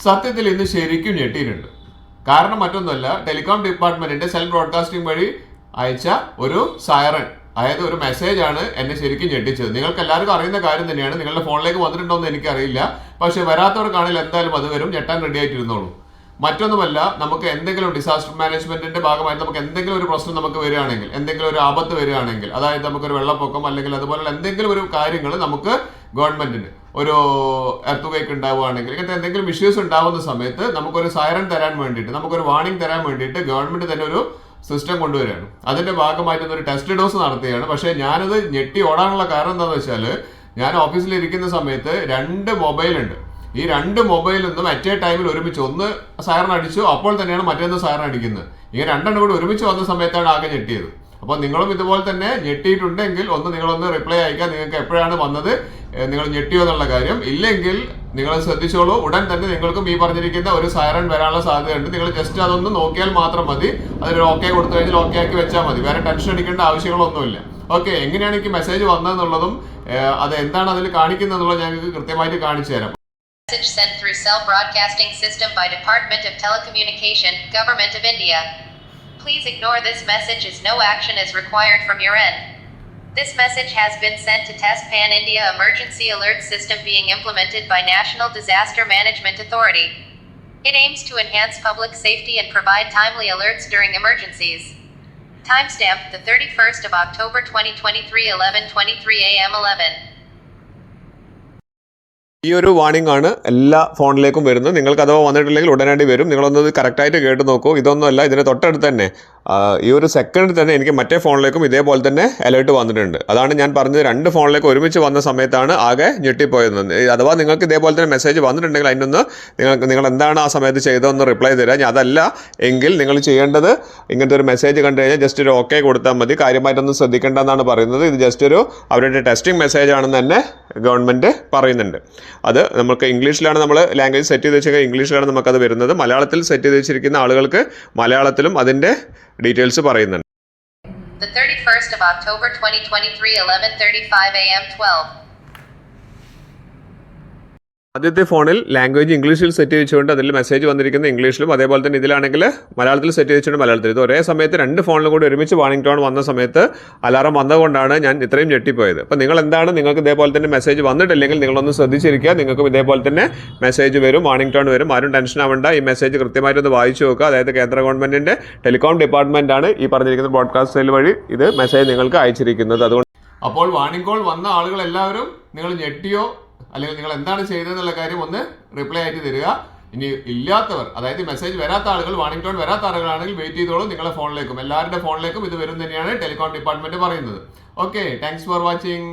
സത്യത്തിൽ ഇന്ന് ശരിക്കും ഞെട്ടിയിട്ടുണ്ട്. കാരണം മറ്റൊന്നുമല്ല, ടെലികോം ഡിപ്പാർട്ട്മെന്റിന്റെ സെൽഫ് ബ്രോഡ്കാസ്റ്റിംഗ് വഴി അയച്ച ഒരു സൈറൻ, അതായത് ഒരു മെസ്സേജ് ആണ് എന്നെ ശരിക്കും ഞെട്ടിച്ചത്. നിങ്ങൾക്ക് എല്ലാവർക്കും അറിയുന്ന കാര്യം തന്നെയാണ്. നിങ്ങളുടെ ഫോണിലേക്ക് വന്നിട്ടുണ്ടോ എന്ന് എനിക്കറിയില്ല. പക്ഷെ വരാത്തവർക്കാണെങ്കിൽ എന്തായാലും അത് വരും. ഞെട്ടാൻ റെഡി ആയിട്ടിരുന്നോളൂ. മറ്റൊന്നുമല്ല, നമുക്ക് എന്തെങ്കിലും ഡിസാസ്റ്റർ മാനേജ്മെന്റിന്റെ ഭാഗമായി നമുക്ക് എന്തെങ്കിലും ഒരു പ്രശ്നം നമുക്ക് വരികയാണെങ്കിൽ, എന്തെങ്കിലും ഒരു ആപത്ത് വരികയാണെങ്കിൽ, അതായത് നമുക്കൊരു വെള്ളപ്പൊക്കം അല്ലെങ്കിൽ അതുപോലുള്ള എന്തെങ്കിലും ഒരു കാര്യങ്ങൾ നമുക്ക് ഗവൺമെന്റിന് ഒരു എർത്ത് വേക്ക് ഉണ്ടാവുകയാണെങ്കിൽ, ഇങ്ങനത്തെ എന്തെങ്കിലും ഇഷ്യൂസ് ഉണ്ടാവുന്ന സമയത്ത് നമുക്കൊരു സൈറൻ തരാൻ വേണ്ടിയിട്ട്, നമുക്കൊരു വാർണിംഗ് തരാൻ വേണ്ടിയിട്ട് ഗവൺമെന്റ് തന്നെ ഒരു സിസ്റ്റം കൊണ്ടുവരികയാണ്. അതിന്റെ ഭാഗമായിട്ട് ഒരു ടെസ്റ്റ് ഡോസ് നടത്തുകയാണ്. പക്ഷേ ഞാനത് ഞെട്ടി ഓടാനുള്ള കാരണം എന്താണെന്ന് വെച്ചാൽ, ഞാൻ ഓഫീസിൽ ഇരിക്കുന്ന സമയത്ത് 2 മൊബൈൽ ഉണ്ട്. ഈ 2 മൊബൈലിൽ നിന്നും അറ്റ് എ ടൈമിൽ ഒരുമിച്ച് ഒന്ന് സൈറൻ അടിച്ചു, അപ്പോൾ തന്നെയാണ് മറ്റൊന്ന് സൈറൻ അടിക്കുന്നത്. ഇങ്ങനെ 2 കൂടി ഒരുമിച്ച് വന്ന സമയത്താണ് ആകെ ഞെട്ടിയത്. അപ്പോൾ നിങ്ങളും ഇതുപോലെ തന്നെ ഞെട്ടിയിട്ടുണ്ടെങ്കിൽ നിങ്ങളൊന്ന് റിപ്ലൈ അയക്കുക. നിങ്ങൾക്ക് എപ്പോഴാണ് വന്നത്, നിങ്ങൾ ഞെട്ടിയോ എന്നുള്ള കാര്യം. ഇല്ലെങ്കിൽ നിങ്ങൾ ശ്രദ്ധിച്ചോളൂ, ഉടൻ തന്നെ നിങ്ങൾക്കും ഈ പറഞ്ഞിരിക്കുന്ന ഒരു സൈറൻ വരാനുള്ള സാധ്യതയുണ്ട്. നിങ്ങൾ ജസ്റ്റ് അതൊന്ന് നോക്കിയാൽ മാത്രം മതി. അതിനൊരു ഓക്കെ കൊടുത്തു കഴിഞ്ഞാൽ ഓക്കെ ആക്കി വെച്ചാൽ മതി. വേറെ ടെൻഷൻ അടിക്കേണ്ട ആവശ്യങ്ങളൊന്നുമില്ല. ഓക്കെ, എങ്ങനെയാണ് എനിക്ക് മെസ്സേജ് വന്നതെന്നുള്ളതും അത് എന്താണ് അതിൽ കാണിക്കുന്നത് എന്നുള്ളത് ഞങ്ങൾക്ക് കൃത്യമായിട്ട് കാണിച്ചു തരാം. Message sent through cell broadcasting system by Department of Telecommunication, Government of India. Please ignore this message as no action is required from your end. This message has been sent to test Pan India emergency alert system being implemented by National Disaster Management Authority. It aims to enhance public safety and provide timely alerts during emergencies. Timestamp the 31st of October 2023 11:23 a.m. 11. ഈ ഒരു warning ആണ് എല്ലാ ഫോണിലേക്കും വരുന്നത്. നിങ്ങൾക്ക് അഥവാ വന്നിട്ടില്ലെങ്കിൽ ഉടനടി വരും. നിങ്ങളൊന്നത് കറക്റ്റായിട്ട് കേട്ട് നോക്കൂ. ഇതൊന്നുമല്ല, ഇതിന് തൊട്ടടുത്ത് തന്നെ ഈ ഒരു സെക്കൻഡിൽ തന്നെ എനിക്ക് മറ്റേ ഫോണിലേക്കും ഇതേപോലെ തന്നെ അലേർട്ട് വന്നിട്ടുണ്ട്. അതാണ് ഞാൻ പറഞ്ഞത്, 2 ഫോണിലേക്ക് ഒരുമിച്ച് വന്ന സമയത്താണ് ആകെ ഞെട്ടിപ്പോയത്. അഥവാ നിങ്ങൾക്ക് ഇതേപോലെ തന്നെ മെസ്സേജ് വന്നിട്ടുണ്ടെങ്കിൽ അതിനൊന്ന് നിങ്ങൾ എന്താണ് ആ സമയത്ത് ചെയ്തതെന്ന് റിപ്ലൈ തരാം. അതല്ല എങ്കിൽ നിങ്ങൾ ചെയ്യേണ്ടത്, ഇങ്ങനത്തെ ഒരു മെസ്സേജ് കണ്ടു കഴിഞ്ഞാൽ ജസ്റ്റ് ഒരു ഓക്കെ കൊടുത്താൽ മതി. കാര്യമായിട്ടൊന്നും ശ്രദ്ധിക്കേണ്ടെന്നാണ് പറയുന്നത്. ഇത് ജസ്റ്റ് ഒരു അവരുടെ ടെസ്റ്റിംഗ് മെസ്സേജ് ആണെന്ന് തന്നെ ഗവൺമെൻറ് പറയുന്നുണ്ട്. അത് നമുക്ക് ഇംഗ്ലീഷിലാണ് നമ്മൾ ലാംഗ്വേജ് സെറ്റ് ചെയ്ത് വെച്ചാൽ ഇംഗ്ലീഷിലാണ് നമുക്കത് വരുന്നത്. മലയാളത്തിൽ സെറ്റ് ചെയ്ത് വെച്ചിരിക്കുന്ന ആളുകൾക്ക് മലയാളത്തിലും അതിൻ്റെ ഡീറ്റെയിൽസ് പറയുന്നുണ്ട്. The 31st of October 2023 11:35 a.m. 12. ആദ്യത്തെ ഫോണിൽ ലാംഗ്വേജ് ഇംഗ്ലീഷിൽ സെറ്റ് ചെയ്തുകൊണ്ട് അതിൽ മെസ്സേജ് വന്നിരിക്കുന്നത് ഇംഗ്ലീഷിലും, അതേപോലെ തന്നെ ഇതിലാണെങ്കിൽ മലയാളത്തിൽ സെറ്റ് ചെയ്തിട്ടുണ്ട് മലയാളത്തിൽ. ഇത് ഒരേ സമയത്ത് 2 ഫോണിലും കൂടി ഒരുമിച്ച് വാർണിംഗ് ടോൺ വന്ന സമയത്ത് അലാറം വന്നതുകൊണ്ടാണ് ഞാൻ ഇത്രയും ഞെട്ടിപ്പോയത്. അപ്പോൾ നിങ്ങൾക്ക് ഇതേപോലെ തന്നെ മെസ്സേജ് വന്നിട്ടില്ലെങ്കിൽ നിങ്ങളൊന്ന് ശ്രദ്ധിച്ചിരിക്കുക. നിങ്ങൾക്കും ഇതേപോലെ തന്നെ മെസ്സേജ് വരും, വാർണിംഗ് ടോൺ വരും. ആരും ടെൻഷൻ ആവേണ്ട. ഈ മെസ്സേജ് കൃത്യമായിട്ടൊന്ന് വായിച്ചു നോക്കുക. അതായത് കേന്ദ്ര ഗവൺമെൻറ്റിൻ്റെ ടെലികോം ഡിപ്പാർട്ട്മെൻറ്റാണ് ഈ പറഞ്ഞിരിക്കുന്ന ബ്രോഡ്കാസ്റ്റ് സെൽ വഴി ഇത് മെസ്സേജ് നിങ്ങൾക്ക് അയച്ചിരിക്കുന്നത്. അതുകൊണ്ട് അപ്പോൾ വാർണിംഗ് കോൾ വന്ന ആളുകളെല്ലാവരും നിങ്ങൾ ഞെട്ടിയോ അല്ലെങ്കിൽ നിങ്ങൾ എന്താണ് ചെയ്തതെന്നുള്ള കാര്യം ഒന്ന് റിപ്ലൈ ആയിട്ട് തരിക. ഇനി ഇല്ലാത്തവർ, അതായത് മെസ്സേജ് വരാത്ത ആളുകൾ, വാർണിംഗ് ടോൺ വരാത്ത ആളുകളാണെങ്കിൽ വെയിറ്റ് ചെയ്തോളൂ. നിങ്ങളുടെ ഫോണിലേക്കും എല്ലാവരുടെ ഫോണിലേക്കും ഇത് വരും തന്നെയാണ് ടെലികോം ഡിപ്പാർട്ട്മെന്റ് പറയുന്നത്. Okay, thanks for watching.